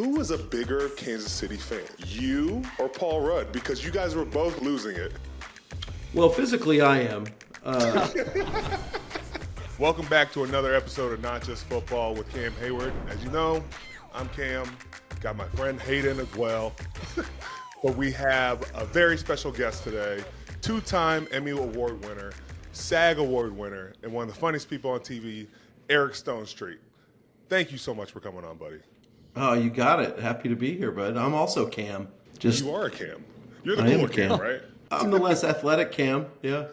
who was a bigger Kansas City fan, you or Paul Rudd? Because you guys were both losing it. Well, physically I am. Welcome back to another episode of Not Just Football with Cam Heyward. As you know, I'm Cam. Got my friend Hayden as well. But we have a very special guest today, two-time Emmy Award winner, SAG Award winner, and one of the funniest people on TV, Eric Stonestreet. Thank you so much for coming on, buddy. Oh, you got it. Happy to be here, bud. I'm also Cam. You are a Cam. You're the cooler Cam, right? I'm the less athletic Cam, yeah.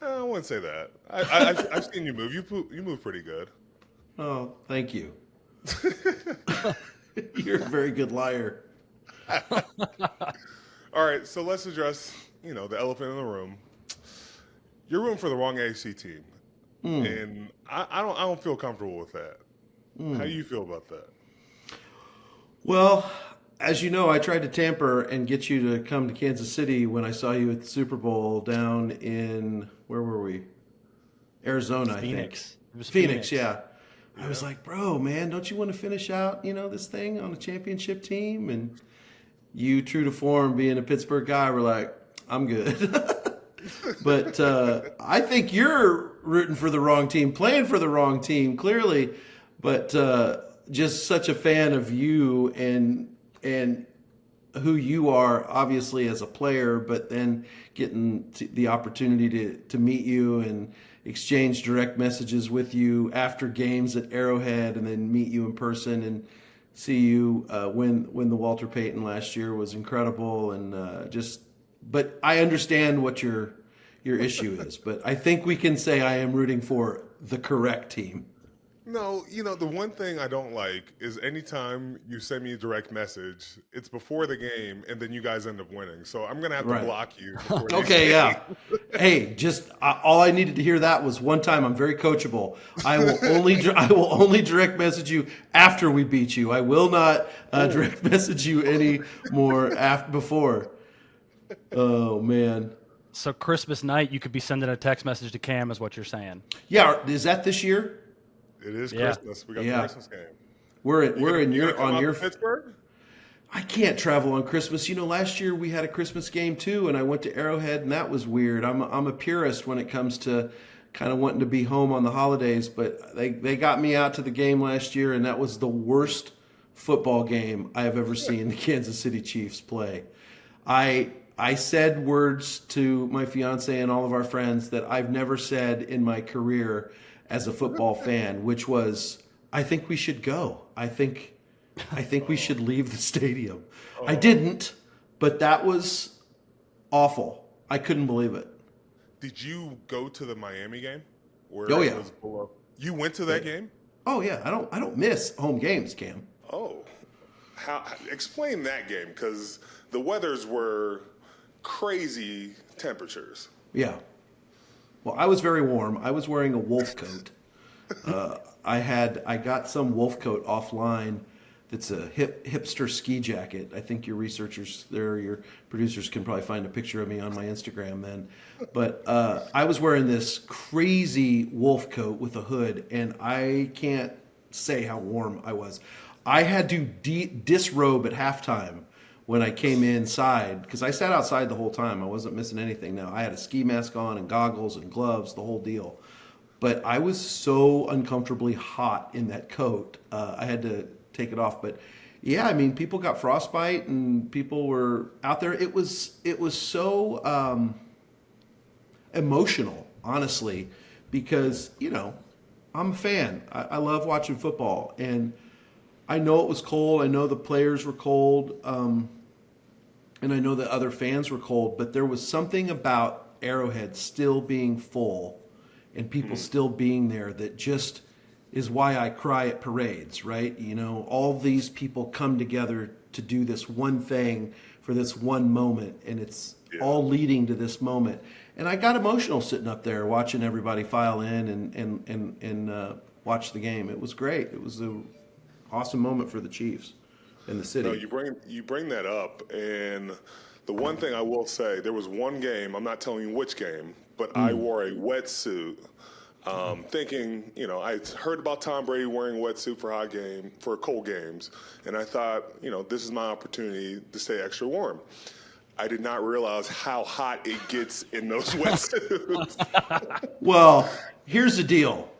I wouldn't say that. I've seen you move. You move pretty good. Oh, thank you. You're a very good liar. All right, so let's address, the elephant in the room. You're rooting for the wrong AFC team, and I don't feel comfortable with that. How do you feel about that? Well, as you know, I tried to tamper and get you to come to Kansas City when I saw you at the Super Bowl down in, where were we? Arizona, I think. It was Phoenix, yeah. I was like, bro, man, don't you want to finish out, this thing on a championship team? And you, true to form, being a Pittsburgh guy, were like, I'm good. But I think you're rooting for the wrong team, playing for the wrong team, clearly. But just such a fan of you and who you are, obviously, as a player, but then getting the opportunity to meet you and exchange direct messages with you after games at Arrowhead, and then meet you in person and see you win the Walter Payton last year was incredible. And but I understand what your issue is, but I think we can say I am rooting for the correct team. No, the one thing I don't like is anytime you send me a direct message, it's before the game, and then you guys end up winning. So I'm going to have to block you. Okay, yeah. Hey, just all I needed to hear that was one time. I'm very coachable. I will only direct message you after we beat you. I will not direct message you any more before. Oh, man. So Christmas night, you could be sending a text message to Cam, is what you're saying. Yeah, is that this year? It is Christmas. We got the Christmas game. We're in your Pittsburgh. I can't travel on Christmas. Last year we had a Christmas game too, and I went to Arrowhead, and that was weird. I'm a purist when it comes to kind of wanting to be home on the holidays, but they got me out to the game last year, and that was the worst football game I have ever seen the Kansas City Chiefs play. I said words to my fiance and all of our friends that I've never said in my career as a football fan, which was, I think we should go. I think we should leave the stadium. I didn't, but that was awful. I couldn't believe it. Did you go to the Miami game? Oh, yeah. You went to that game? Oh yeah. I don't miss home games, Cam. Oh, explain that game, because the weathers were crazy temperatures. Yeah. Well, I was very warm. I was wearing a wolf coat. I got some wolf coat offline. That's a hipster ski jacket. I think your researchers there, your producers can probably find a picture of me on my Instagram then. But I was wearing this crazy wolf coat with a hood, and I can't say how warm I was. I had to disrobe at halftime when I came inside, because I sat outside the whole time. I wasn't missing anything. Now, I had a ski mask on and goggles and gloves, the whole deal. But I was so uncomfortably hot in that coat, I had to take it off. But yeah, people got frostbite and people were out there. It was so emotional, honestly, because, I'm a fan. I love watching football, and I know it was cold. I know the players were cold. And I know that other fans were cold, but there was something about Arrowhead still being full and people still being there that just is why I cry at parades, right? All these people come together to do this one thing for this one moment, and it's all leading to this moment. And I got emotional sitting up there watching everybody file in and watch the game. It was great. It was an awesome moment for the Chiefs. In the city. No, you bring that up, and the one thing I will say, there was one game, I'm not telling you which game, but I wore a wetsuit thinking, I heard about Tom Brady wearing a wetsuit for cold games, and I thought, this is my opportunity to stay extra warm. I did not realize how hot it gets in those wetsuits. Well, here's the deal.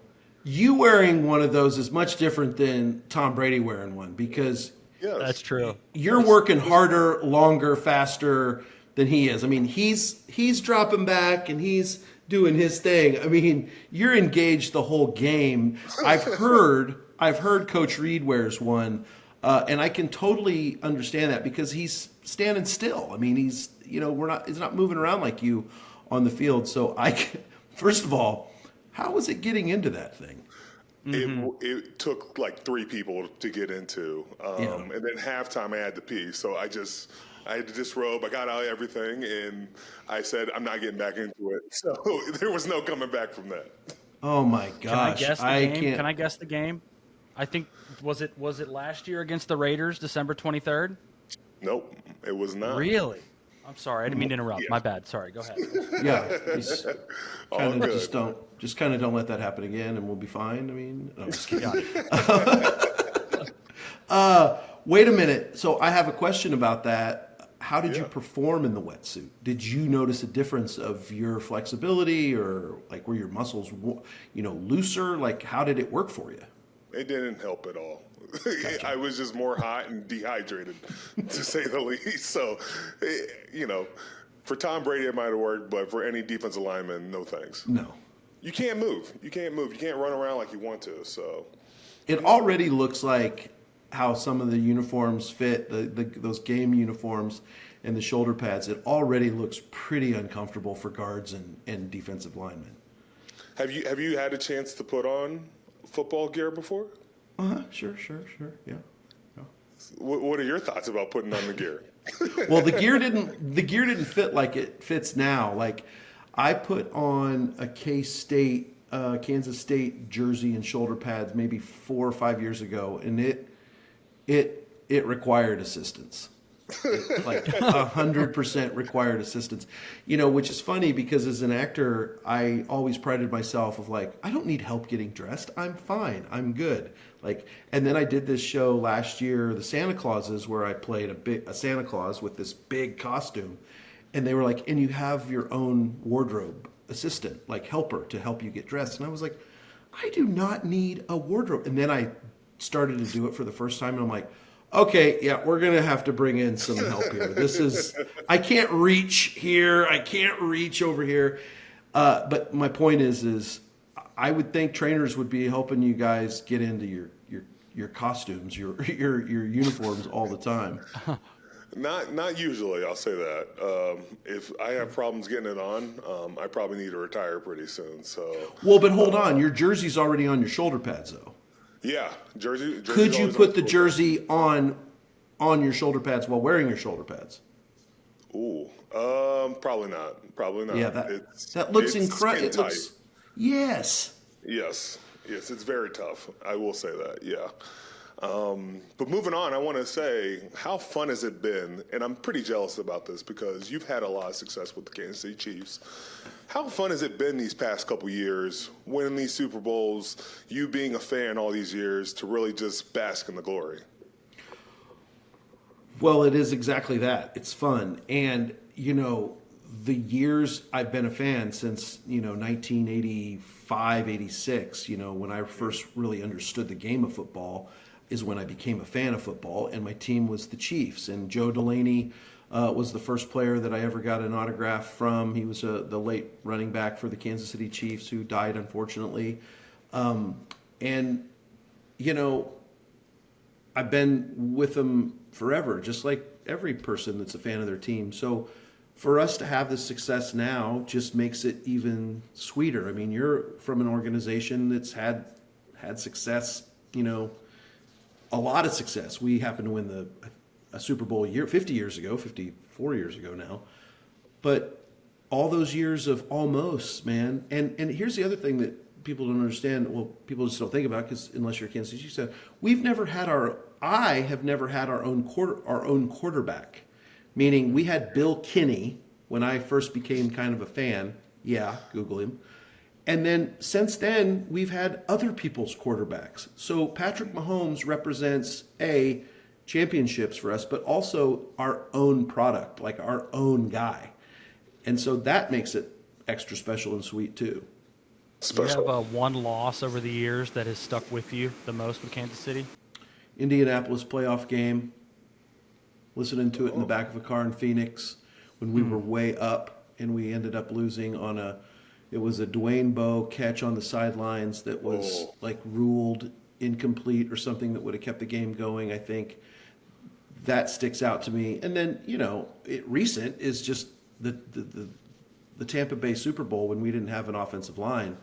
You wearing one of those is much different than Tom Brady wearing one because Yes. That's true. you're working harder, longer, faster than he is. I mean, he's dropping back and he's doing his thing. I mean, you're engaged the whole game. I've heard Coach Reed wears one, and I can totally understand that because he's standing still. I mean, he's not moving around like you on the field. So first of all, how was it getting into that thing? It took like 3 people to get into, and then halftime I had to pee, so I had to disrobe. I got out everything, and I said I'm not getting back into it. So there was no coming back from that. Oh my Can I gosh! guess the I game? can't. Can I guess the game? I think was it last year against the Raiders, December 23rd? Nope, it was not. Really? I'm sorry, I didn't mean to interrupt. Yeah. My bad. Sorry. Go ahead. Yeah, All kind of good. just kind of don't let that happen again, and we'll be fine. I mean, no, I'm just kidding. Wait a minute. So I have a question about that. How did you perform in the wetsuit? Did you notice a difference of your flexibility, or like were your muscles, looser? Like how did it work for you? It didn't help at all. I was just more hot and dehydrated, to say the least. So, for Tom Brady it might have worked, but for any defensive lineman, no thanks. No. You can't move. You can't run around like you want to. So, It already looks like how some of the uniforms fit, those game uniforms and the shoulder pads. It already looks pretty uncomfortable for guards and defensive linemen. have you had a chance to put on football gear before? Sure, yeah. What are your thoughts about putting on the gear? Well, the gear didn't fit like it fits now. Like I put on a K-State, Kansas State jersey and shoulder pads maybe 4 or 5 years ago, and it required assistance. Like 100% required assistance, which is funny because as an actor, I always prided myself of like, I don't need help getting dressed. I'm fine. I'm good. And then I did this show last year, the Santa Clauses, where I played a Santa Claus with this big costume, and they were like, and you have your own wardrobe assistant, like helper to help you get dressed. And I was like, I do not need a wardrobe. And then I started to do it for the first time, and I'm like, okay, yeah, we're going to have to bring in some help here. I can't reach here. I can't reach over here. But my point is I would think trainers would be helping you guys get into your costumes, your uniforms all the time. Not usually, I'll say that. If I have problems getting it on, I probably need to retire pretty soon. So. Well, but hold on. Your jersey's already on your shoulder pads, though. Yeah, jersey. Could you put the jersey on your shoulder pads while wearing your shoulder pads? Ooh, probably not. Probably not. Yeah, that looks incredible. Yes. Yes, it's very tough. I will say that. Yeah. But moving on, I want to say, how fun has it been? And I'm pretty jealous about this because you've had a lot of success with the Kansas City Chiefs. How fun has it been these past couple years, winning these Super Bowls, you being a fan all these years, to really just bask in the glory? Well, it is exactly that. It's fun. And, the years I've been a fan since, 1985, 86, when I first really understood the game of football is when I became a fan of football, and my team was the Chiefs. And Joe Delaney was the first player that I ever got an autograph from. He was the late running back for the Kansas City Chiefs who died, unfortunately. And, I've been with them forever, just like every person that's a fan of their team. So for us to have this success now just makes it even sweeter. I mean, you're from an organization that's had success, a lot of success. We happened to win a Super Bowl 54 years ago now. But all those years of almost, man. And here's the other thing that people don't understand. Well, people just don't think about, because unless you're a Kansas City Chiefs fan, I have never had our own quarterback. Meaning we had Bill Kinney when I first became kind of a fan. Yeah, Google him. And then since then, we've had other people's quarterbacks. So Patrick Mahomes represents championships for us, but also our own product, like our own guy. And so that makes it extra special and sweet too. Do you have one loss over the years that has stuck with you the most with Kansas City? Indianapolis playoff game, listening to it in the back of a car in Phoenix when we were way up and we ended up losing on it was a Dwayne Bowe catch on the sidelines that was like ruled incomplete or something that would have kept the game going. I think that sticks out to me. And then, recent is just the Tampa Bay Super Bowl when we didn't have an offensive line.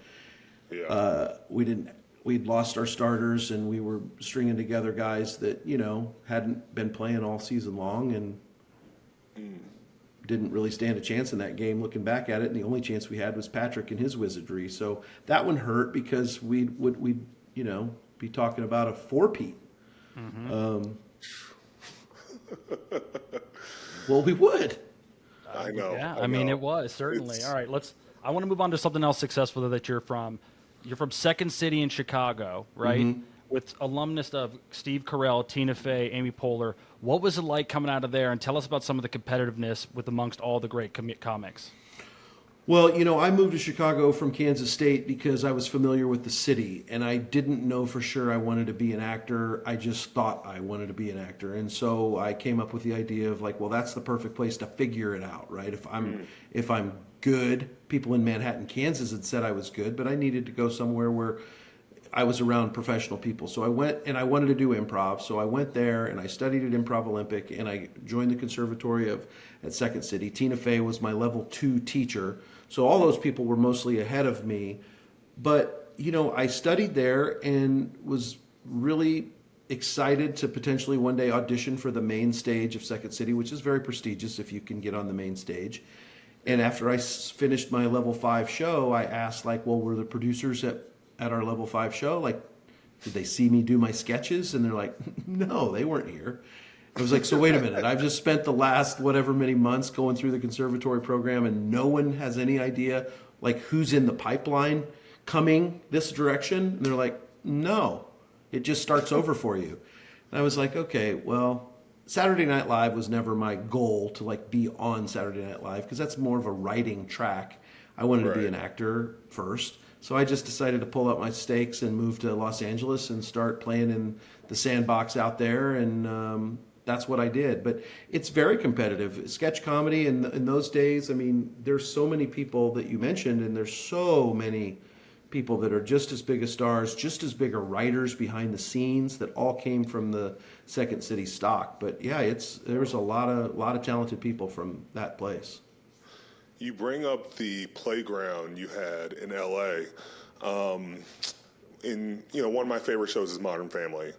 Yeah. We'd lost our starters and we were stringing together guys that, hadn't been playing all season long and didn't really stand a chance in that game looking back at it. And the only chance we had was Patrick and his wizardry. So that one hurt because we'd be talking about a four-peat. Mm-hmm. Well, we would. I know. Yeah, I mean, it was certainly. All right, I want to move on to something else successful that you're from. You're from Second City in Chicago, right? Mm-hmm. With alumnus of Steve Carell, Tina Fey, Amy Poehler. What was it like coming out of there? And tell us about some of the competitiveness with amongst all the great comics. Well, I moved to Chicago from Kansas State because I was familiar with the city, and I didn't know for sure I wanted to be an actor. I just thought I wanted to be an actor, and so I came up with the idea of like, well, that's the perfect place to figure it out, right? If I'm good, people in Manhattan, Kansas had said I was good, but I needed to go somewhere where I was around professional people. So I went, and I wanted to do improv. So I went there and I studied at Improv Olympic, and I joined the conservatory at Second City. Tina Fey was my level 2 teacher. So all those people were mostly ahead of me. But, I studied there and was really excited to potentially one day audition for the main stage of Second City, which is very prestigious if you can get on the main stage. And after I finished my level 5 show, I asked, were the producers at our level 5 show, did they see me do my sketches? And they're like, no, they weren't here. I was like, so wait a minute. I've just spent the last whatever many months going through the conservatory program and no one has any idea who's in the pipeline coming this direction. And they're like, no, it just starts over for you. And I was like, okay, well, Saturday Night Live was never my goal to be on Saturday Night Live because that's more of a writing track. I wanted to be an actor first. So I just decided to pull up my stakes and move to Los Angeles and start playing in the sandbox out there. And that's what I did. But it's very competitive. Sketch comedy in those days, I mean, there's so many people that you mentioned, and there's so many people that are just as big as stars, just as big as writers behind the scenes that all came from the Second City stock. But yeah, there's a lot of talented people from that place. You bring up the playground you had in LA. One of my favorite shows is Modern Family.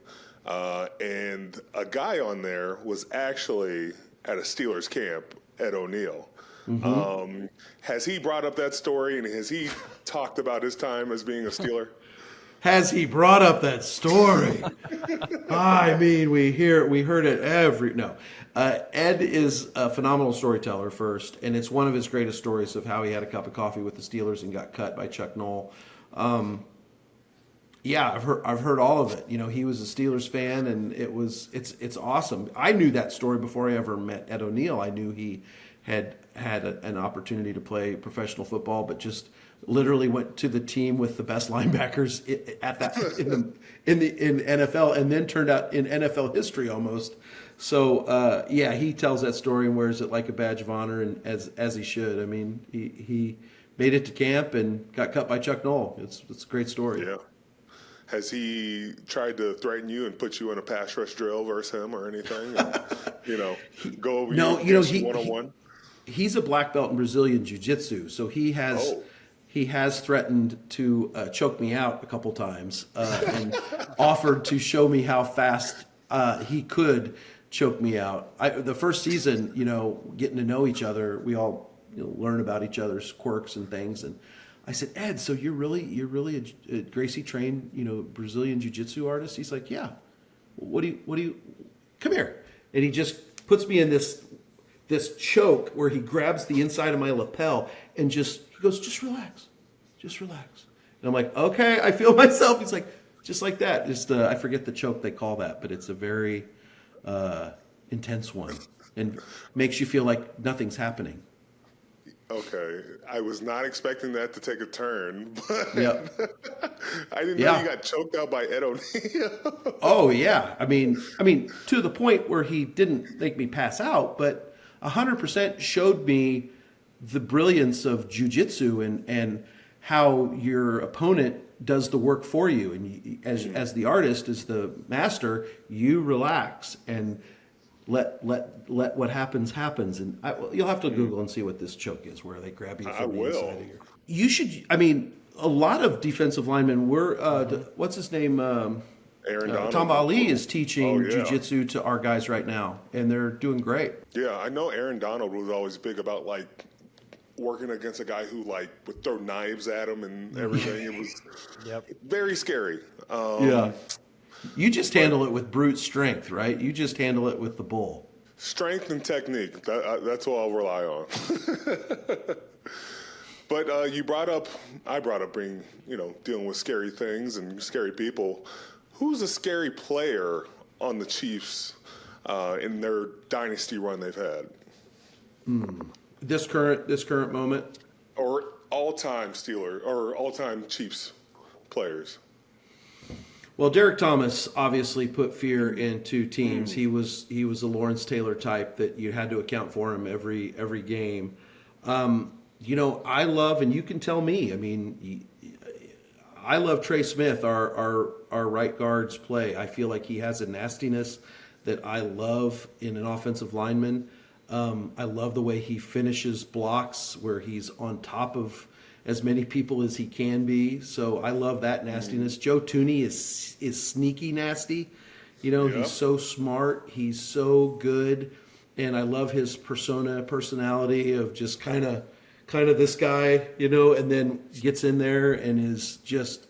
And a guy on there was actually at a Steelers camp, Ed O'Neill. Mm-hmm. Has he brought up that story, and has he talked about his time as being a Steeler? Has he brought up that story? I mean, we heard it Ed is a phenomenal storyteller first, and it's one of his greatest stories of how he had a cup of coffee with the Steelers and got cut by Chuck Noll. Yeah, I've heard all of it. He was a Steelers fan, and it's awesome. I knew that story before I ever met Ed O'Neill. I knew he had an opportunity to play professional football, but just literally went to the team with the best linebackers in NFL, and then turned out in NFL history almost. So he tells that story and wears it like a badge of honor, and as he should. I mean, he made it to camp and got cut by Chuck Noll. It's a great story. Yeah. Has he tried to threaten you and put you in a pass rush drill versus him or anything? And, go over you one-on-one? He's a black belt in Brazilian Jiu-Jitsu, so he has threatened to choke me out a couple times and offered to show me how fast he could choke me out. The first season, getting to know each other, we all learn about each other's quirks and things. And I said, Ed, so you're really a Gracie trained, Brazilian Jiu-Jitsu artist? He's like, yeah. What do you? Come here. And he just puts me in this choke where he grabs the inside of my lapel and he goes, just relax. just relax. And I'm like, okay, I feel myself. He's like, just like that. Just I forget the choke they call that, but it's a very intense one and makes you feel like nothing's happening. Okay, I was not expecting that to take a turn, but Yep. I didn't know you got choked out by Ed O'Neill. Oh yeah. I mean, to the point where he didn't make me pass out, but 100% showed me the brilliance of jiu-jitsu and how your opponent does the work for you. And as the artist, as the master, you relax and let what happens. And you'll have to Google and see what this choke is, where they grab you from the inside of your. You should. I mean, a lot of defensive linemen were. What's his name? Aaron Donald. Tom Ali is teaching jiu-jitsu to our guys right now, and they're doing great. Yeah, I know Aaron Donald was always big about like working against a guy who like would throw knives at him and everything. It was very scary. Yeah. You just handle it with brute strength, right? You just handle it with the bull. Strength and technique. That's what I'll rely on. But I brought up being, dealing with scary things and scary people. Who's a scary player on the Chiefs in their dynasty run they've had? This current moment? Or all-time Steeler or all-time Chiefs players? Well, Derek Thomas obviously put fear into teams. He was a Lawrence Taylor type that you had to account for him every game. I love, and you can tell me. I mean, I love Trey Smith, our right guard's play. I feel like he has a nastiness that I love in an offensive lineman. I love the way he finishes blocks where he's on top of as many people as he can be. So I love that nastiness. Joe Tooney is sneaky nasty. He's so smart. He's so good. And I love his personality of just kind of this guy, and then gets in there and is just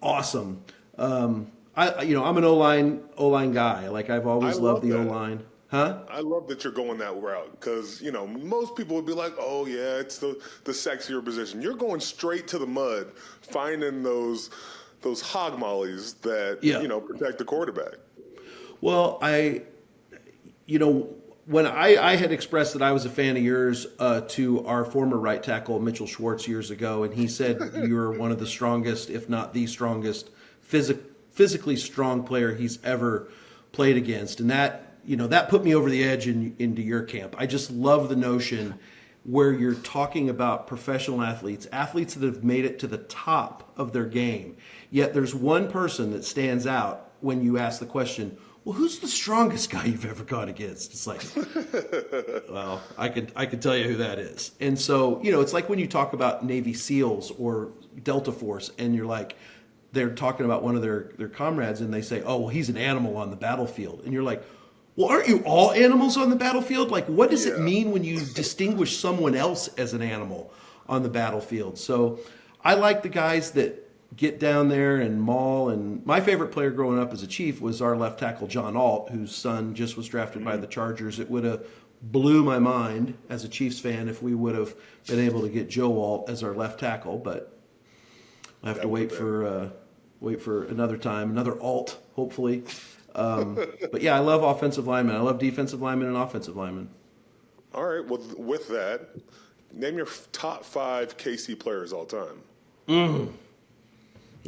awesome. I'm an O-line guy. Like I've always loved the O-line. Huh? I love that you're going that route because, most people would be like, oh, yeah, it's the sexier position. You're going straight to the mud, finding those hog mollies that, protect the quarterback. Well, when I had expressed that I was a fan of yours to our former right tackle, Mitchell Schwartz, years ago, and he said you were one of the strongest, if not the strongest, physically strong player he's ever played against. And that put me over the edge into your camp. I just love the notion where you're talking about professional athletes that have made it to the top of their game. Yet there's one person that stands out when you ask the question, well, who's the strongest guy you've ever gone against? It's like, well, I could tell you who that is. And so, it's like when you talk about Navy SEALs or Delta Force and you're like, they're talking about one of their comrades and they say, oh, well, he's an animal on the battlefield. And you're like, well, aren't you all animals on the battlefield? Like, what does it mean when you distinguish someone else as an animal on the battlefield? So I like the guys that get down there and maul. And my favorite player growing up as a Chief was our left tackle, John Alt, whose son just was drafted by the Chargers. It would have blew my mind as a Chiefs fan if we would have been able to get Joe Alt as our left tackle. But I have to wait for another time, another Alt, hopefully. But yeah, I love offensive linemen. I love defensive linemen and offensive linemen. All right. Well, with that, name your top 5 KC players all time.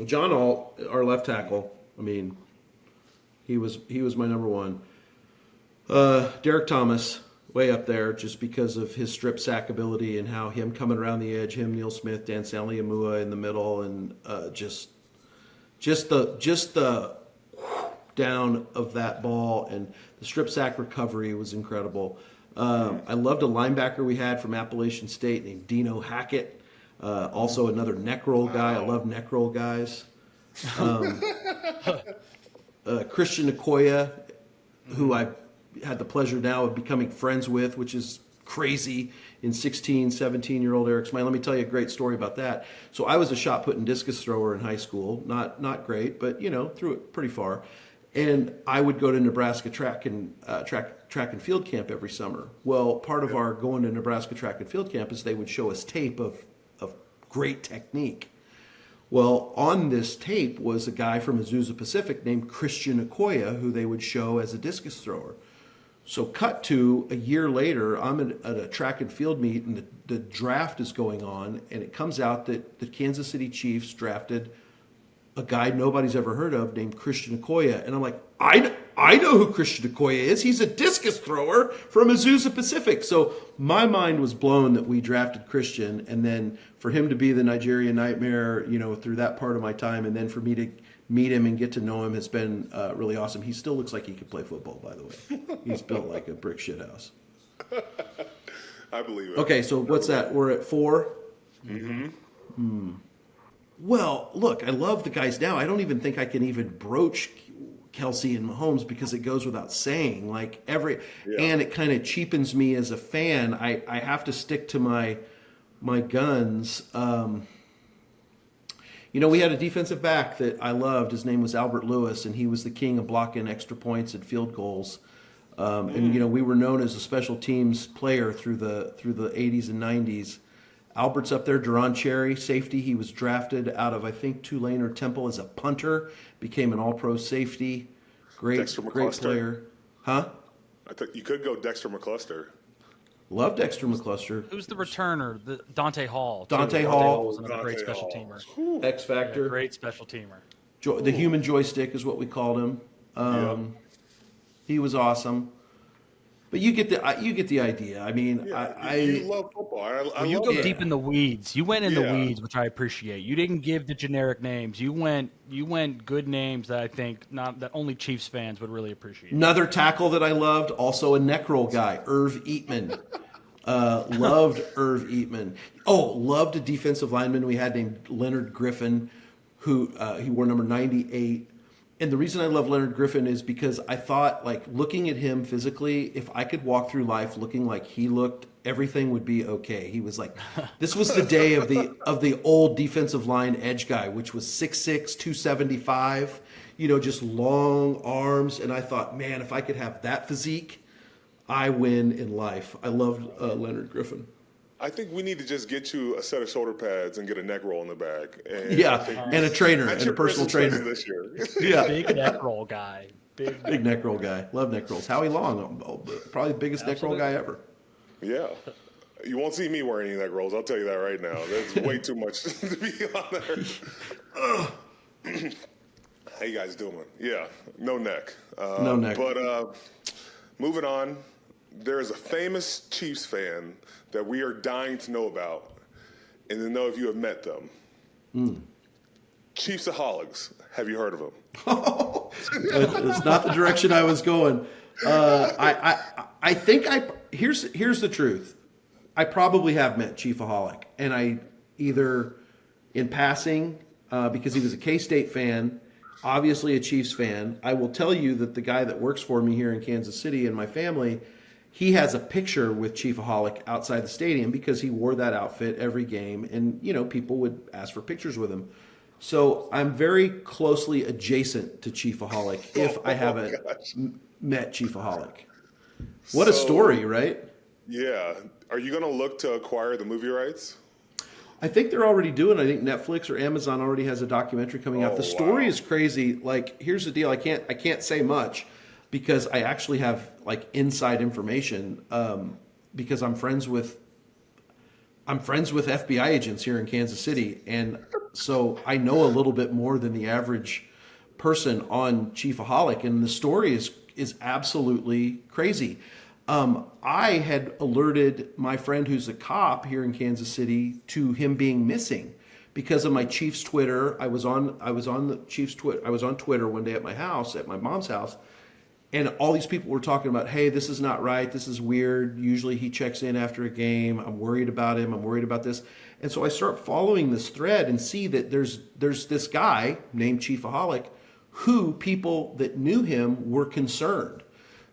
John Alt, our left tackle. I mean, he was my number one. Derek Thomas, way up there, just because of his strip sack ability and how him coming around the edge, him, Neil Smith, Dan Sanliamua in the middle, and just the down of that ball and the strip sack recovery was incredible. I loved a linebacker we had from Appalachian State named Dino Hackett. Also another neck roll guy. I love neck roll guys. Christian Okoye, who I had the pleasure now of becoming friends with, which is crazy in 16, 17-year-old Eric Stonestreet. Let me tell you a great story about that. So I was a shot put and discus thrower in high school. Not great, but threw it pretty far. And I would go to Nebraska track and field camp every summer. Well, part of our going to Nebraska track and field camp is they would show us tape of great technique. Well, on this tape was a guy from Azusa Pacific named Christian Okoye, who they would show as a discus thrower. So cut to a year later, I'm at a track and field meet, and the draft is going on, and it comes out that the Kansas City Chiefs drafted a guy nobody's ever heard of named Christian Okoye. And I'm like, I know who Christian Okoye is. He's a discus thrower from Azusa Pacific. So my mind was blown that we drafted Christian, and then for him to be the Nigerian Nightmare, through that part of my time, and then for me to meet him and get to know him has been really awesome. He still looks like he could play football, by the way. He's built like a brick shit house. I believe it. Okay, so what's that? We're at 4? Mm-hmm. Well, look, I love the guys now. I don't even think I can even broach Kelsey and Mahomes because it goes without saying. And it kind of cheapens me as a fan. I have to stick to my guns. We had a defensive back that I loved. His name was Albert Lewis, and he was the king of blocking extra points and field goals. And we were known as a special teams player through the 80s and 90s. Albert's up there. Duron Cherry, safety. He was drafted out of, I think, Tulane or Temple as a punter. Became an all-pro safety. Great player. Huh? I think you could go Dexter McCluster. Love Dexter McCluster. Who's the returner? Dante Hall. Dante Hall Hall was another great special teamer. X Factor. Yeah, great special teamer. The human joystick is what we called him. He was awesome. But you get the idea. I mean, you love football. You go deep in the weeds. You went in the weeds, which I appreciate. You didn't give the generic names. You went good names that I think that only Chiefs fans would really appreciate. Another tackle that I loved, also a neck roll guy, Irv Eatman. Loved Irv Eatman. Oh, loved a defensive lineman we had named Leonard Griffin, who he wore number 98. And the reason I love Leonard Griffin is because I thought, looking at him physically, if I could walk through life looking like he looked, everything would be okay. He was like, this was the day of the old defensive line edge guy, which was 6'6", 275, just long arms. And I thought, man, if I could have that physique, I win in life. I loved Leonard Griffin. I think we need to just get you a set of shoulder pads and get a neck roll in the back. And a trainer, and a personal trainer. This year. Big neck roll guy. Big neck roll guy. Love neck rolls. Howie Long, probably the biggest neck roll guy ever. Yeah. You won't see me wearing any neck rolls. I'll tell you that right now. That's way too much to be on there. How you guys doing? Yeah, no neck. No neck. But moving on, there is a famous Chiefs fan that we are dying to know about and to know if you have met them. Chiefsaholics. Have you heard of them? It's not the direction I was going. I think here's the truth. I probably have met Chief-a-holic, and I either in passing because he was a K-State fan, obviously a Chiefs fan. I will tell you that the guy that works for me here in Kansas City and my family, he has a picture with Chief-a-holic outside the stadium because he wore that outfit every game, and people would ask for pictures with him. So I'm very closely adjacent to Chief-a-holic if I haven't met Chief-a-holic. What a story, right? Yeah. Are you going to look to acquire the movie rights? I think they're already doing it. I think Netflix or Amazon already has a documentary coming out. The story is crazy. Here's the deal. I can't say much because I actually have inside information because I'm friends with FBI agents here in Kansas City, and so I know a little bit more than the average person on Chief-a-holic, and the story is absolutely crazy. I had alerted my friend who's a cop here in Kansas City to him being missing because of my Chiefs Twitter. I was on the Chiefs Twitter. I was on Twitter one day at my house, at my mom's house, and all these people were talking about, hey, this is not right. This is weird. Usually he checks in after a game. I'm worried about him. I'm worried about this. And so I start following this thread and see that there's this guy named Chief-a-holic who people that knew him were concerned.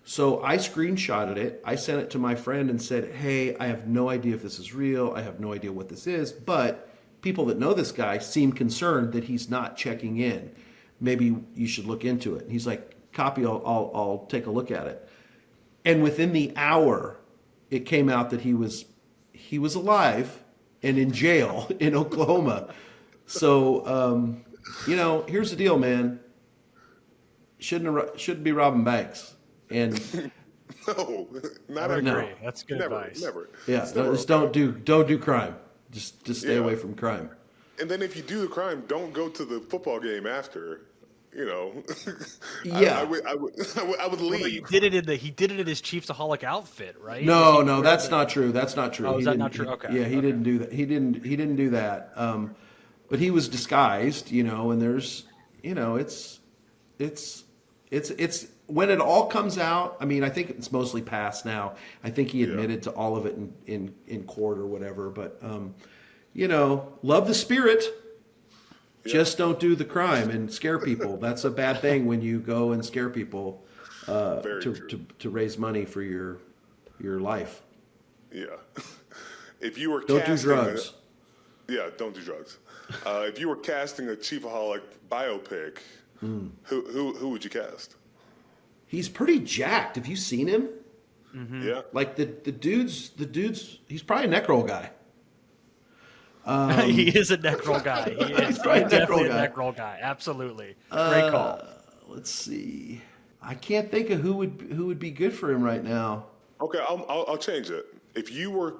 So I screenshotted it. I sent it to my friend and said, hey, I have no idea if this is real. I have no idea what this is. But people that know this guy seem concerned that he's not checking in. Maybe you should look into it. And he's like, copy, I'll take a look at it. And within the hour, it came out that he was alive and in jail in Oklahoma. So, here's the deal, man. Shouldn't be robbing banks. And No, not I would ever. agree. That's good Never, advice. never. yeah, It's never just okay. don't do crime. Just stay Yeah. away from crime. And then if you do the crime, don't go to the football game after. Yeah. I would He leave. did it in his Chiefsaholic outfit, right? No, that's not true. That's not true. Oh, He is that didn't- not true? he- Okay. Yeah, he Okay. didn't do that. He didn't do that. But he was disguised, and there's, it's when it all comes out. I mean, I think it's mostly past now. I think he admitted to all of it in court or whatever. But love the spirit. Just don't do the crime and scare people. That's a bad thing when you go and scare people Very true. to raise money for your life. Yeah. If you were Don't do casting drugs. Don't do drugs. If you were casting a Chiefaholic biopic, who would you cast? He's pretty jacked. Have you seen him? Yeah. Like the dude's he's probably a neck roll guy. He is a neck roll guy. He is probably a neck roll definitely a guy. neck roll guy. Absolutely. Great call. Let's see. I can't think of who would be good for him right now. Okay, I'll change it. If you were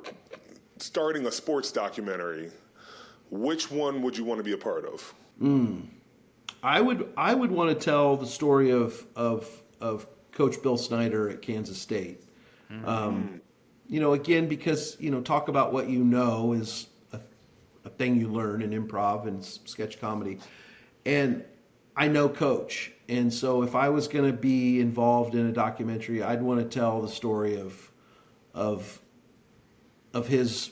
starting a sports documentary, which one would you want to be a part of? I would want to tell the story of Coach Bill Snyder at Kansas State. Again, because talk about what you know is a thing you learn in improv and sketch comedy, and I know Coach, and so if I was going to be involved in a documentary, I'd want to tell the story of his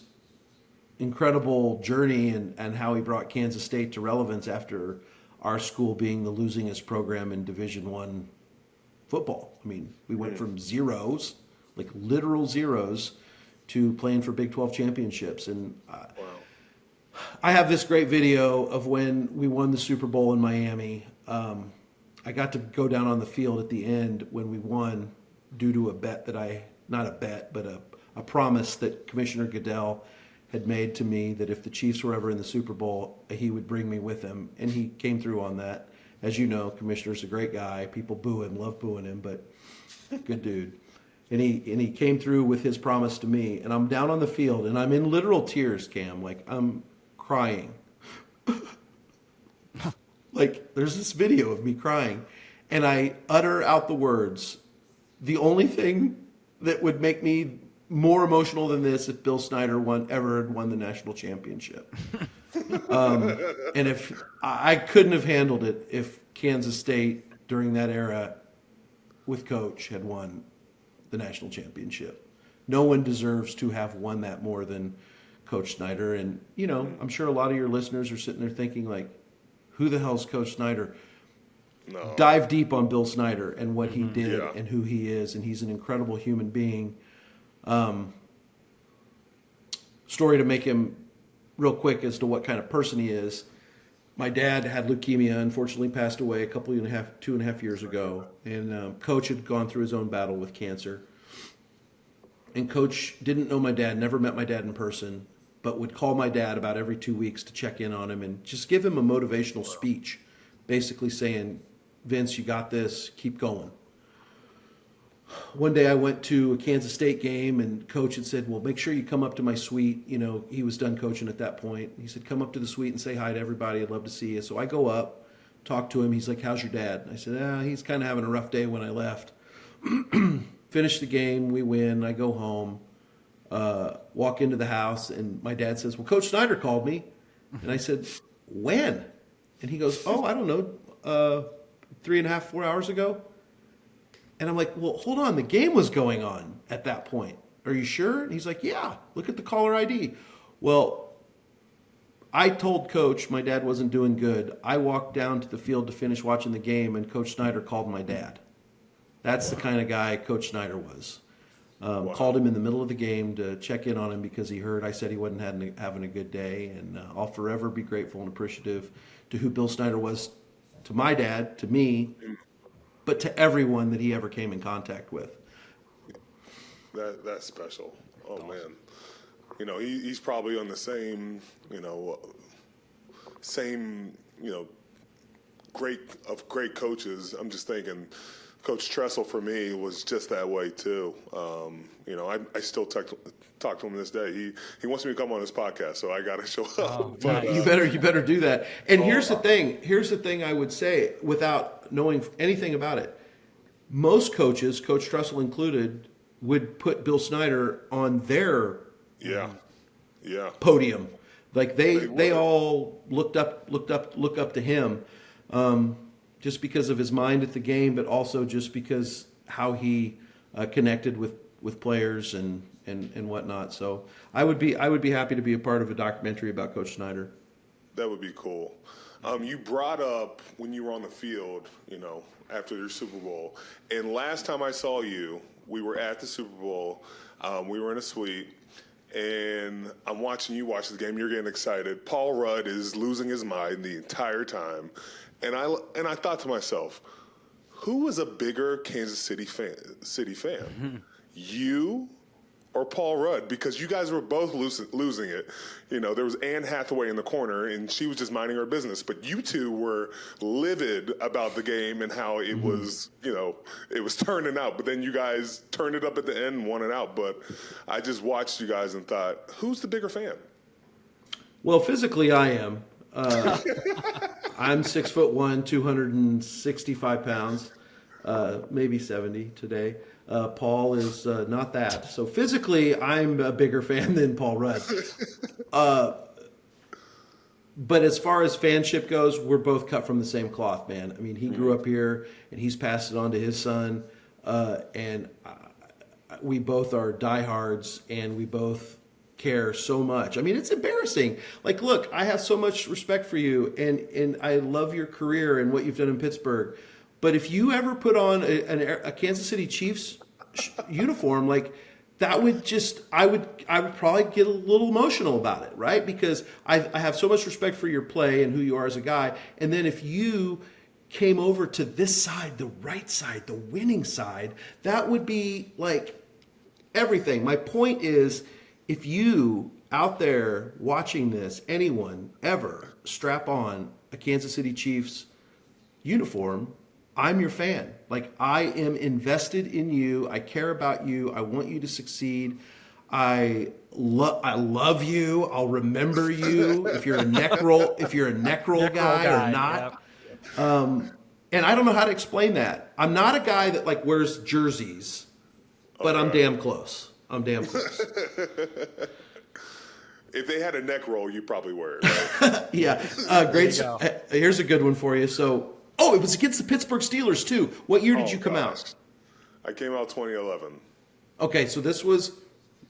incredible journey and how he brought Kansas State to relevance after our school being the losingest program in Division I football. I mean, we went from zeros, like literal zeros, to playing for Big 12 championships. And I have this great video of when we won the Super Bowl in Miami. I got to go down on the field at the end when we won due to a bet not a bet, but a promise that Commissioner Goodell had made to me that if the Chiefs were ever in the Super Bowl, he would bring me with him. And he came through on that. As you know, Commissioner's a great guy. People boo him, love booing him, but good dude. And he came through with his promise to me. And I'm down on the field, and I'm in literal tears, Cam. Like, I'm crying. Like, there's this video of me crying. And I utter out the words, the only thing that would make me more emotional than this if Bill Snyder ever had won the national championship. And if I couldn't have handled it if Kansas State during that era with Coach had won the national championship. No one deserves to have won that more than Coach Snyder. And, I'm sure a lot of your listeners are sitting there thinking, like, who the hell's Coach Snyder? No. Dive deep on Bill Snyder and what he did Yeah. and who he is. And he's an incredible human being. Story to make him real quick as to what kind of person he is. My dad had leukemia, unfortunately passed away 2.5 years ago. And Coach had gone through his own battle with cancer. And Coach didn't know my dad, never met my dad in person, but would call my dad about every 2 weeks to check in on him and just give him a motivational speech, basically saying, Vince, you got this, keep going. One day I went to a Kansas State game, and Coach had said, well, make sure you come up to my suite. He was done coaching at that point. He said, come up to the suite and say hi to everybody. I'd love to see you. So I go up, talk to him. He's like, how's your dad? I said, he's kind of having a rough day when I left. Finish the game, we win, I go home, walk into the house, and my dad says, well, Coach Snyder called me. And I said, when? And he goes, I don't know, 3.5, 4 hours ago. And I'm like, well, hold on, the game was going on at that point. Are you sure? And he's like, yeah, look at the caller ID. Well, I told Coach my dad wasn't doing good. I walked down to the field to finish watching the game, and Coach Snyder called my dad. That's the kind of guy Coach Snyder was. Called him in the middle of the game to check in on him because he heard I said he wasn't having a good day. And I'll forever be grateful and appreciative to who Bill Snyder was to my dad, to me, but to everyone that he ever came in contact with. That's special. Oh, man. he's probably on the same, great coaches. I'm just thinking Coach Tressel for me was just that way too. I still talk to him this day. He wants me to come on his podcast, so I got to show up. But, you better do that. And here's the thing. Here's the thing I would say without knowing anything about it. Most coaches, Coach Tressel included, would put Bill Snyder on their podium. Like they all look up to him, just because of his mind at the game, but also just because how he connected with players and whatnot. So I would be happy to be a part of a documentary about Coach Snyder. That would be cool. You brought up when you were on the field, after your Super Bowl. And last time I saw you, we were at the Super Bowl. We were in a suite. And I'm watching you watch the game. You're getting excited. Paul Rudd is losing his mind the entire time. And I thought to myself, who was a bigger Kansas City fan? Mm-hmm. You or Paul Rudd? Because you guys were both losing it. There was Anne Hathaway in the corner, and she was just minding her business. But you two were livid about the game and how it was, it was turning out. But then you guys turned it up at the end and won it out. But I just watched you guys and thought, who's the bigger fan? Well, physically, I am. I'm 6'1", 265 pounds, maybe 70 today. Paul is not that. So physically, I'm a bigger fan than Paul Rudd. But as far as fanship goes, we're both cut from the same cloth, man. I mean, he grew up here, and he's passed it on to his son. And we both are diehards, and we both care so much. I mean, it's embarrassing. Like, look, I have so much respect for you, and I love your career and what you've done in Pittsburgh. But if you ever put on a Kansas City Chiefs uniform, like that would just, I would probably get a little emotional about it, right? Because I have so much respect for your play and who you are as a guy. And then if you came over to this side, the right side, the winning side, that would be like everything. My point is, if you out there watching this, anyone ever strap on a Kansas City Chiefs uniform, I'm your fan. Like, I am invested in you. I care about you. I want you to succeed. I love you. I'll remember you if you're a neck roll guy or not. Yeah. And I don't know how to explain that. I'm not a guy that like wears jerseys, but I'm damn close. If they had a neck roll, you'd probably wear it, right? Yeah. Great. Here's a good one for you. So, it was against the Pittsburgh Steelers too. What year did you come out? I came out 2011. Okay, so this was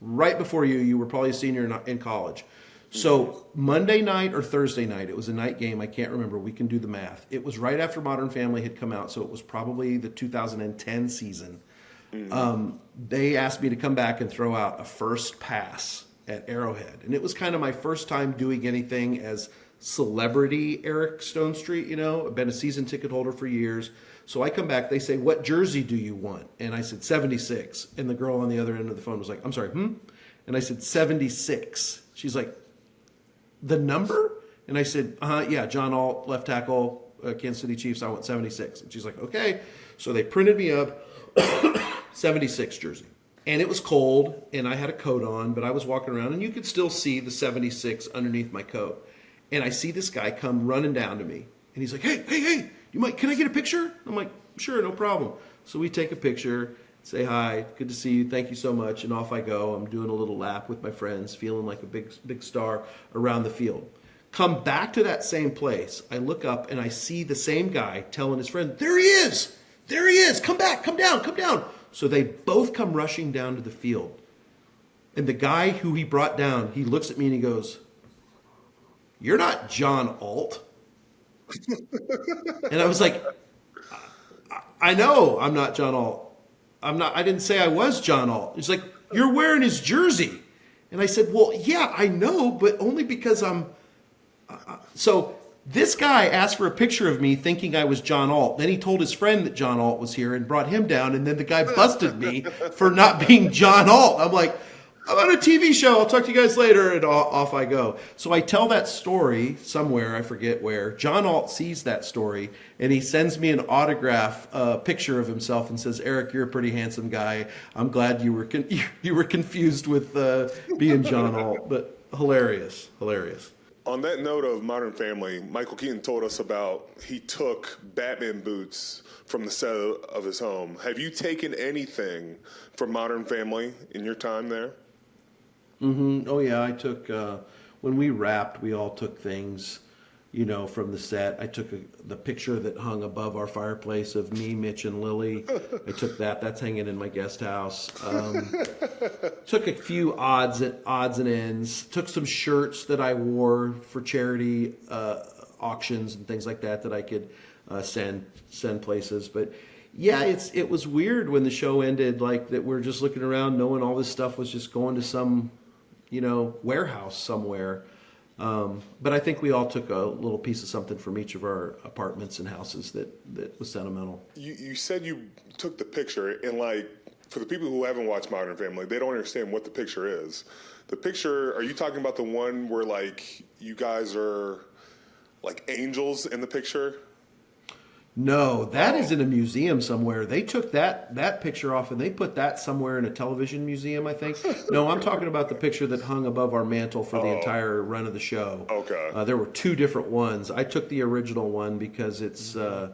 right before you. You were probably a senior in college. So Monday night or Thursday night, it was a night game. I can't remember. We can do the math. It was right after Modern Family had come out, so it was probably the 2010 season. Mm-hmm. They asked me to come back and throw out a first pass at Arrowhead. And it was kind of my first time doing anything as celebrity Eric Stonestreet, I've been a season ticket holder for years. So I come back, they say, what jersey do you want? And I said, 76. And the girl on the other end of the phone was like, I'm sorry, And I said, 76. She's like, the number? And I said, yeah, John Alt, left tackle, Kansas City Chiefs, I want 76. And she's like, okay. So they printed me up 76 jersey. And it was cold, and I had a coat on, but I was walking around, and you could still see the 76 underneath my coat. And I see this guy come running down to me, and he's like, hey, can I get a picture? I'm like, sure, no problem. So we take a picture, say hi, good to see you, thank you so much, and off I go. I'm doing a little lap with my friends, feeling like a big star around the field. Come back to that same place. I look up, and I see the same guy telling his friend, there he is, come back, come down. So they both come rushing down to the field. And the guy who he brought down, he looks at me and he goes, you're not John Alt. And I was like, I know I'm not John Alt. I didn't say I was John Alt. He's like, you're wearing his jersey. And I said, well, yeah, I know, but only because I'm... So this guy asked for a picture of me thinking I was John Alt. Then he told his friend that John Alt was here and brought him down. And then the guy busted me for not being John Alt. I'm like, I'm on a TV show. I'll talk to you guys later. And off I go. So I tell that story somewhere. I forget where. John Alt sees that story, and he sends me an autograph picture of himself and says, Eric, you're a pretty handsome guy. I'm glad you were you were confused with being John Alt. But hilarious. On that note of Modern Family, Michael Keaton told us about he took Batman boots from the set of his home. Have you taken anything from Modern Family in your time there? Mm-hmm. Oh, yeah. I took, when we wrapped, we all took things, from the set. I took the picture that hung above our fireplace of me, Mitch, and Lily. I took that. That's hanging in my guest house. Took a few odds and ends. Took some shirts that I wore for charity auctions and things like that I could send places. But yeah, it was weird when the show ended, like that we're just looking around knowing all this stuff was just going to some, warehouse somewhere. But I think we all took a little piece of something from each of our apartments and houses that was sentimental. You said you took the picture, and for the people who haven't watched Modern Family, they don't understand what the picture is. The picture, are you talking about the one where you guys are like angels in the picture? No, that is in a museum somewhere. They took that picture off and they put that somewhere in a television museum, I think. No, I'm talking about the picture that hung above our mantle for the entire run of the show. Okay. There were two different ones. I took the original one because it's, no,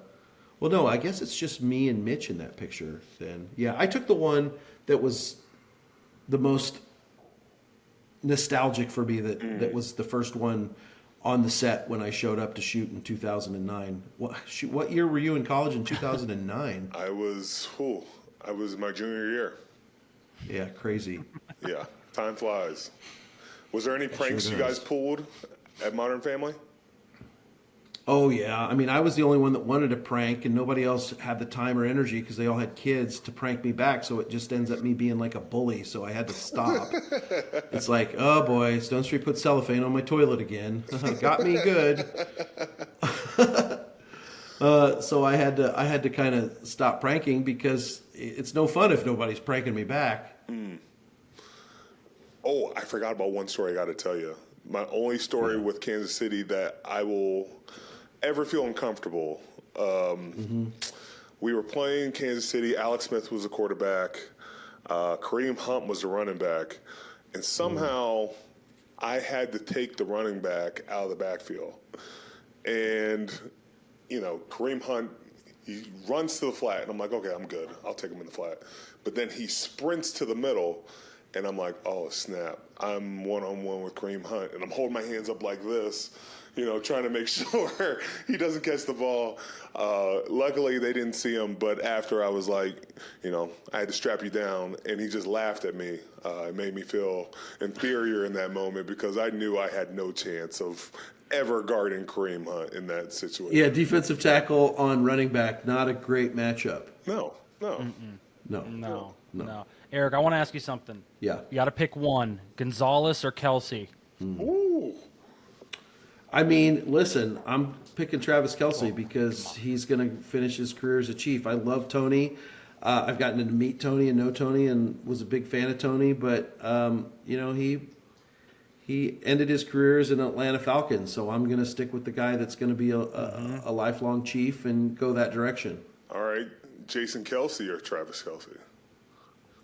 I guess it's just me and Mitch in that picture then. Yeah, I took the one that was the most nostalgic for me, that was the first one on the set when I showed up to shoot in 2009. What year were you in college in 2009? I was my junior year. Yeah, crazy. Yeah, time flies. Was there any pranks you guys pulled at Modern Family? Oh, yeah. I mean, I was the only one that wanted to prank, and nobody else had the time or energy because they all had kids to prank me back, so it just ends up me being like a bully, so I had to stop. It's like, oh, boy, Stonestreet put cellophane on my toilet again. Got me good. So I had to kind of stop pranking because it's no fun if nobody's pranking me back. Mm. Oh, I forgot about one story I got to tell you. My only story with Kansas City that I will ever feel uncomfortable. We were playing Kansas City. Alex Smith was the quarterback. Kareem Hunt was the running back. And somehow I had to take the running back out of the backfield. And, Kareem Hunt, he runs to the flat. And I'm like, okay, I'm good. I'll take him in the flat. But then he sprints to the middle. And I'm like, oh, snap. I'm one-on-one with Kareem Hunt. And I'm holding my hands up like this, trying to make sure he doesn't catch the ball. Luckily, they didn't see him. But after I was like, I had to strap you down. And he just laughed at me. It made me feel inferior in that moment because I knew I had no chance of ever guarding Kareem Hunt in that situation. Yeah, defensive tackle on running back, not a great matchup. No. Eric, I want to ask you something. Yeah. You got to pick one, Gonzalez or Kelsey. Ooh. I mean, listen, I'm picking Travis Kelce because he's going to finish his career as a Chief. I love Tony. I've gotten to meet Tony and know Tony and was a big fan of Tony, but, he ended his career as an Atlanta Falcon, so I'm going to stick with the guy that's going to be a lifelong Chief and go that direction. All right. Jason Kelce or Travis Kelce?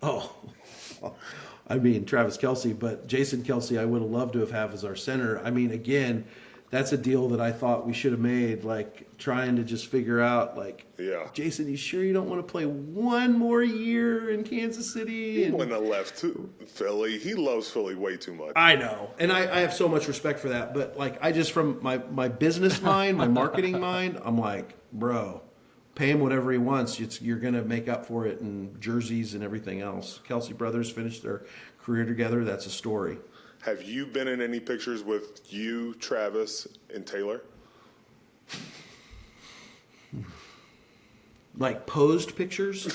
Oh, I mean, Travis Kelce, but Jason Kelce I would have loved to have as our center. I mean, again, that's a deal that I thought we should have made, trying to just figure out, yeah. Jason, you sure you don't want to play one more year in Kansas City? He wouldn't have left Philly. He loves Philly way too much. I know, and I have so much respect for that, but, I just, from my business mind, my marketing mind, I'm like, bro, pay him whatever he wants. You're going to make up for it in jerseys and everything else. Kelce brothers finished their career together. That's a story. Have you been in any pictures with you, Travis, and Taylor? Like posed pictures?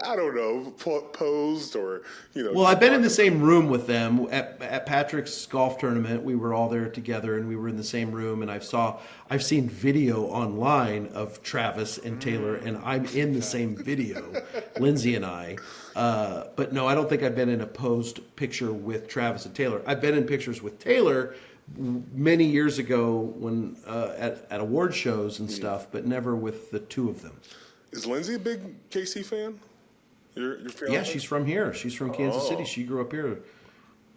I don't know, posed or, Well, I've been in the same room with them at Patrick's golf tournament. We were all there together, and we were in the same room. And I've seen video online of Travis and Taylor, and I'm in the same video, Lindsay and I. But no, I don't think I've been in a posed picture with Travis and Taylor. I've been in pictures with Taylor many years ago when at award shows and stuff, but never with the two of them. Is Lindsay a big KC fan? Your fiance? Yeah, she's from here. She's from Kansas City. She grew up here.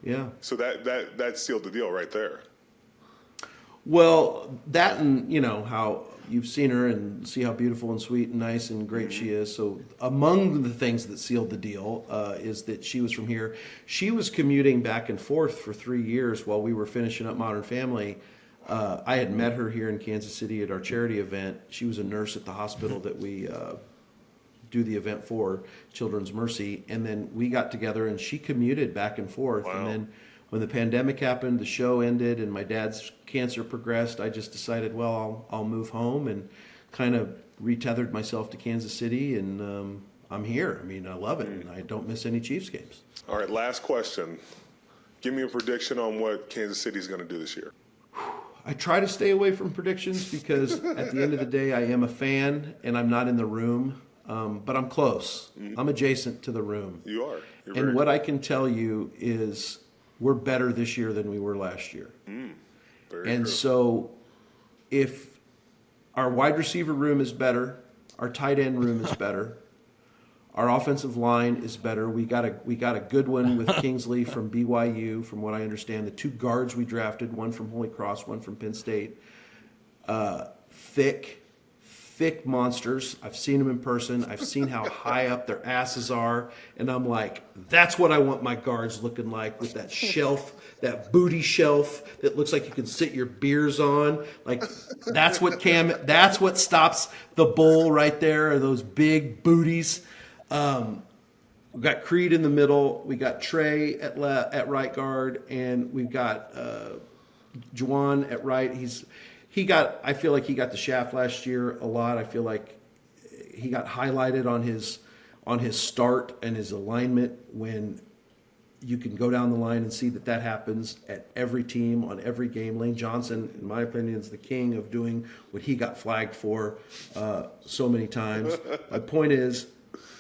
Yeah. So that sealed the deal right there. Well, that and how you've seen her and see how beautiful and sweet and nice and great she is. So among the things that sealed the deal is that she was from here. She was commuting back and forth for 3 years while we were finishing up Modern Family. I had met her here in Kansas City at our charity event. She was a nurse at the hospital that we do the event for, Children's Mercy. And then we got together and she commuted back and forth. Wow. And then when the pandemic happened, the show ended, and my dad's cancer progressed, I just decided, well, I'll move home and kind of retethered myself to Kansas City, and I'm here. I mean, I love it, and I don't miss any Chiefs games. All right, last question. Give me a prediction on what Kansas City is going to do this year. I try to stay away from predictions because at the end of the day, I am a fan, and I'm not in the room, but I'm close. I'm adjacent to the room. You are. You're And very what good. I can tell you is we're better this year than we were last year. Very And true. so if our wide receiver room is better, our tight end room is better, our offensive line is better. We got a good one with Kingsley from BYU, from what I understand. The two guards we drafted, one from Holy Cross, one from Penn State. Thick monsters. I've seen them in person. I've seen how high up their asses are. And I'm like, that's what I want my guards looking like, with that shelf, that booty shelf that looks like you can sit your beers on. Like, that's what stops the bowl right there, are those big booties. We got Creed in the middle. We got Trey at right guard, and we've got Juwan at right. I feel like he got the shaft last year a lot. I feel like he got highlighted on his start and his alignment, when you can go down the line and see that happens at every team on every game. Lane Johnson, in my opinion, is the king of doing what he got flagged for so many times. My point is,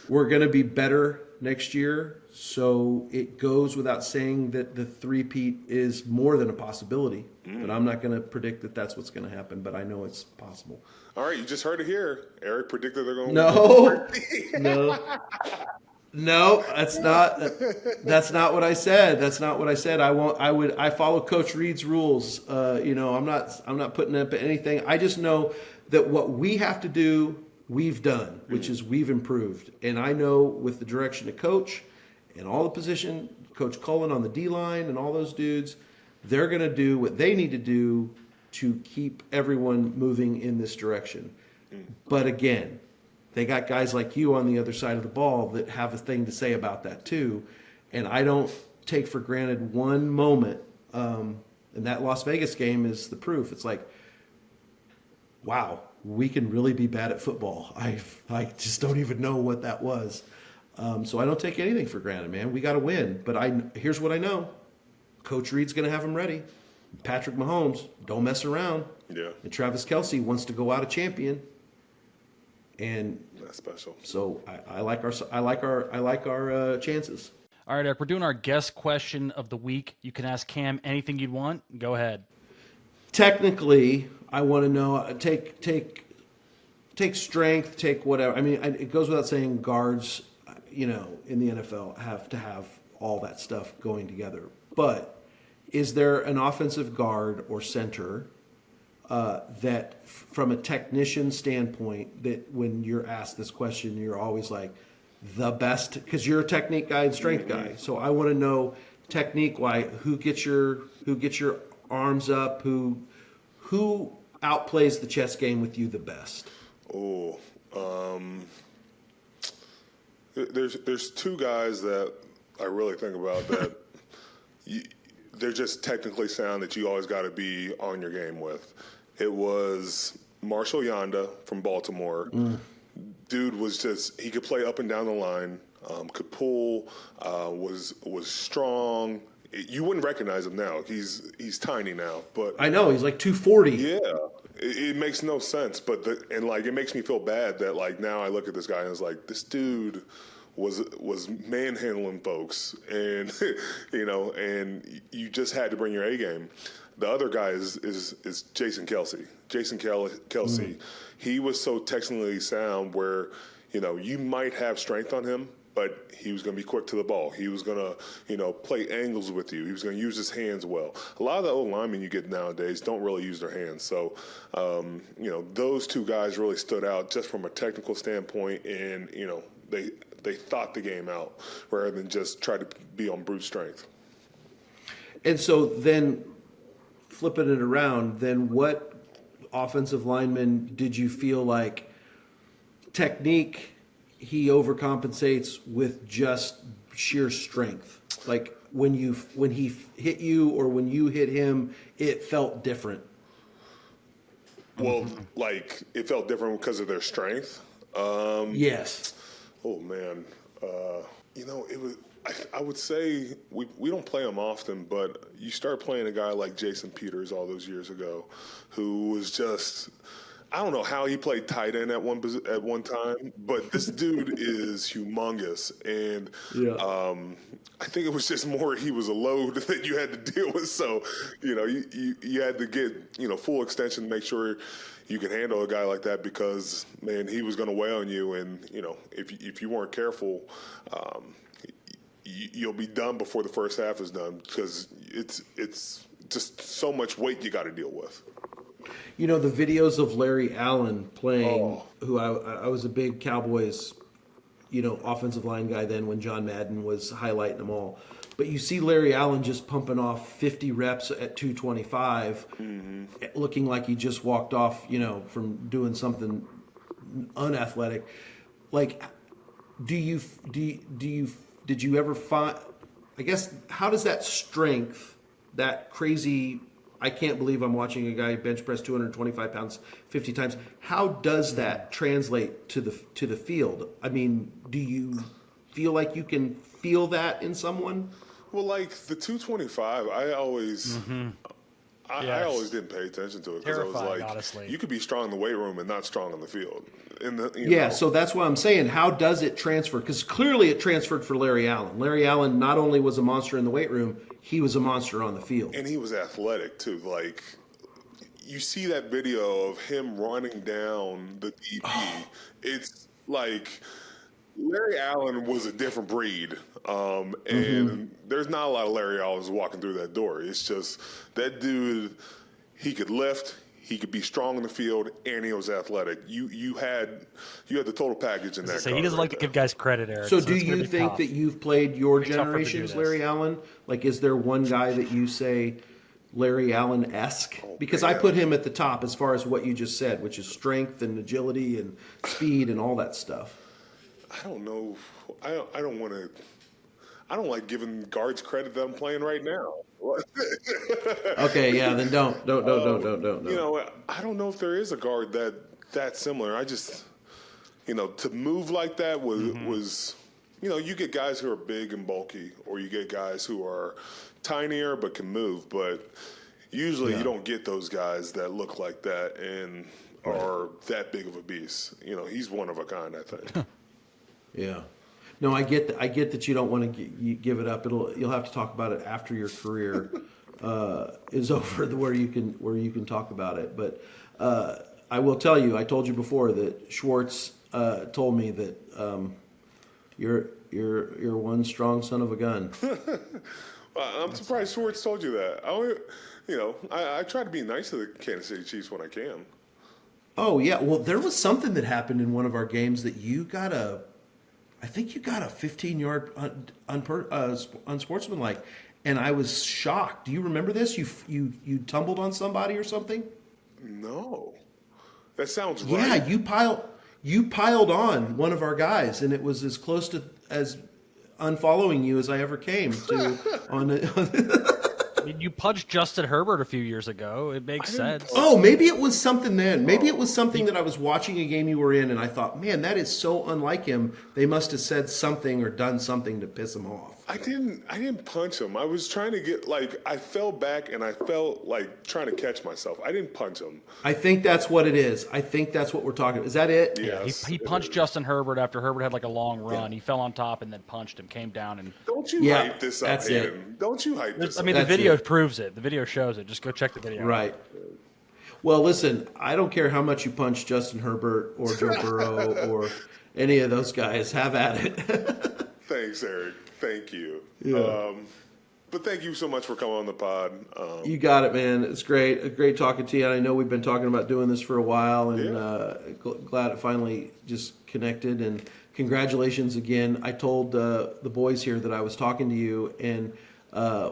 we're going to be better next year, so it goes without saying that the three-peat is more than a possibility. But I'm not going to predict that that's what's going to happen, but I know it's possible. All right, you just heard it here. Eric predicted they're going to No, that's not what I said. That's not what I said. I follow Coach Reed's rules. I'm not putting up anything. I just know that what we have to do, we've done, which is we've improved. And I know with the direction of Coach and all the position, Coach Cullen on the D-line and all those dudes, they're going to do what they need to do to keep everyone moving in this direction. But again, they got guys like you on the other side of the ball that have a thing to say about that too. And I don't take for granted one moment. And that Las Vegas game is the proof. It's like, wow, we can really be bad at football. I just don't even know what that was. So I don't take anything for granted, man. We got to win. But here's what I know. Coach Reed's going to have them ready. Patrick Mahomes, don't mess around. Yeah. And Travis Kelce wants to go out a champion. And That's special. so I like our chances. All right, Eric, we're doing our guest question of the week. You can ask Cam anything you'd want. Go ahead. Technically, I want to know, take strength, take whatever. I mean, it goes without saying, guards, in the NFL have to have all that stuff going together. But is there an offensive guard or center that, from a technician standpoint, that when you're asked this question, you're always like, the best? Because you're a technique guy and strength guy. So I want to know, technique-wise, who gets your arms up, who outplays the chess game with you the best? Oh, there's two guys that I really think about that they're just technically sound that you always got to be on your game with. It was Marshall Yanda from Baltimore dude was just, he could play up and down the line, could pull, was strong. You wouldn't recognize him now. He's tiny now, but I know he's like 240. yeah, it makes no sense. But it makes me feel bad that like now I look at this guy and it's like this dude was manhandling folks, and and you just had to bring your A game. The other guy is Jason Kelsey. Kelsey, he was so technically sound where you might have strength on him, but he was going to be quick to the ball. He was going to, play angles with you. He was going to use his hands well. A lot of the old linemen you get nowadays don't really use their hands. So, those two guys really stood out just from a technical standpoint, and, they thought the game out rather than just try to be on brute strength. And so then flipping it around, then what offensive lineman did you feel like technique he overcompensates with just sheer strength? Like when he hit you or when you hit him, it felt different. Well, like it felt different because of their strength. Yes. Oh man, it was. I would say we don't play him often, but you start playing a guy like Jason Peters all those years ago, who was just. I don't know how he played tight end at one time, but this dude is humongous, and I think it was just more he was a load that you had to deal with. So, you had to get full extension to make sure you could handle a guy like that because man, he was going to weigh on you, and if you weren't careful, you'll be done before the first half is done because it's just so much weight you got to deal with. The videos of Larry Allen playing, who I was a big Cowboys, offensive line guy then when John Madden was highlighting them all. But you see Larry Allen just pumping off 50 reps at 225, looking like he just walked off, from doing something unathletic. Like, did you ever find, I guess, how does that strength, that crazy, I can't believe I'm watching a guy bench press 225 pounds 50 times. How does that translate to the field? I mean, do you feel like you can feel that in someone? Well, like the 225, I always didn't pay attention to it because I was like, honestly. You could be strong in the weight room and not strong on the field. So that's what I'm saying. How does it transfer? Because clearly it transferred for Larry Allen. Larry Allen not only was a monster in the weight room, he was a monster on the field. And he was athletic, too. Like, you see that video of him running down the DB. It's like Larry Allen was a different breed. And there's not a lot of Larry Allens walking through that door. It's just that dude, he could lift. He could be strong in the field, and he was athletic. You had the total package in that. So he doesn't like to give guys credit, Eric. So do you think that you've played your generation's Larry Allen? Like, is there one guy that you say Larry Allen-esque? Because I put him at the top as far as what you just said, which is strength and agility and speed and all that stuff. I don't know. I don't want to. I don't like giving guards credit that I'm playing right now. Okay, yeah, then don't. I don't know if there is a guard that similar. I just, to move like that was you get guys who are big and bulky, or you get guys who are tinier but can move. But usually you don't get those guys that look like that and are that big of a beast. He's one of a kind, I think. Yeah. No, I get that you don't want to give it up. You'll have to talk about it after your career is over, where you can talk about it. But I will tell you, I told you before that Schwartz told me that you're one strong son of a gun. I'm surprised Schwartz told you that. I try to be nice to the Kansas City Chiefs when I can. Oh yeah, well there was something that happened in one of our games that I think you got a 15-yard unsportsmanlike, and I was shocked. Do you remember this? You tumbled on somebody or something? No, that sounds right. Yeah, you piled on one of our guys, and it was as close to as unfollowing you as I ever came to. mean, you punched Justin Herbert a few years ago. It makes sense. Oh, maybe it was something then. Maybe it was something that I was watching a game you were in, and I thought, man, that is so unlike him. They must have said something or done something to piss him off. I didn't punch him. I was trying to get, like, I fell back and I felt like trying to catch myself. I didn't punch him. I think that's what it is. I think that's what we're talking about. Is that it? Yes, He punched Justin Herbert after Herbert had like a long run. He fell on top and then punched him, came down and. Don't you hype this up, that's Hayden. it. Don't you hype this up. I mean, the video proves it. The video shows it. Just go check the video. Right. Well, listen, I don't care how much you punch Justin Herbert or Joe Burrow or any of those guys. Have at it. Thanks, Eric. Thank you. Yeah. But thank you so much for coming on the pod. You got it, man. It's great. Great talking to you. I know we've been talking about doing this for a while, and glad it finally just connected. And congratulations again. I told the boys here that I was talking to you, and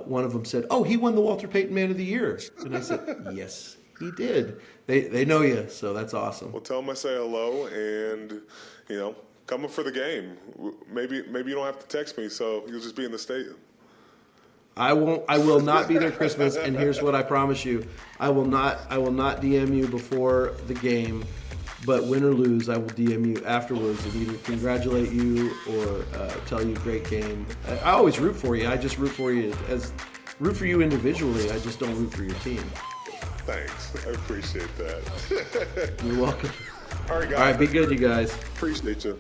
one of them said, "Oh, he won the Walter Payton Man of the Year." And I said, "Yes, he did." They know you, so that's awesome. Well, tell them I say hello, and coming for the game. Maybe you don't have to text me, so you'll just be in the stadium. I won't. I will not be there Christmas. And here's what I promise you: I will not DM you before the game, but win or lose, I will DM you afterwards and either congratulate you or tell you great game. I always root for you. I just root for you individually. I just don't root for your team. Thanks. I appreciate that. You're welcome. All right, guys. All right, be good, you guys. Appreciate you.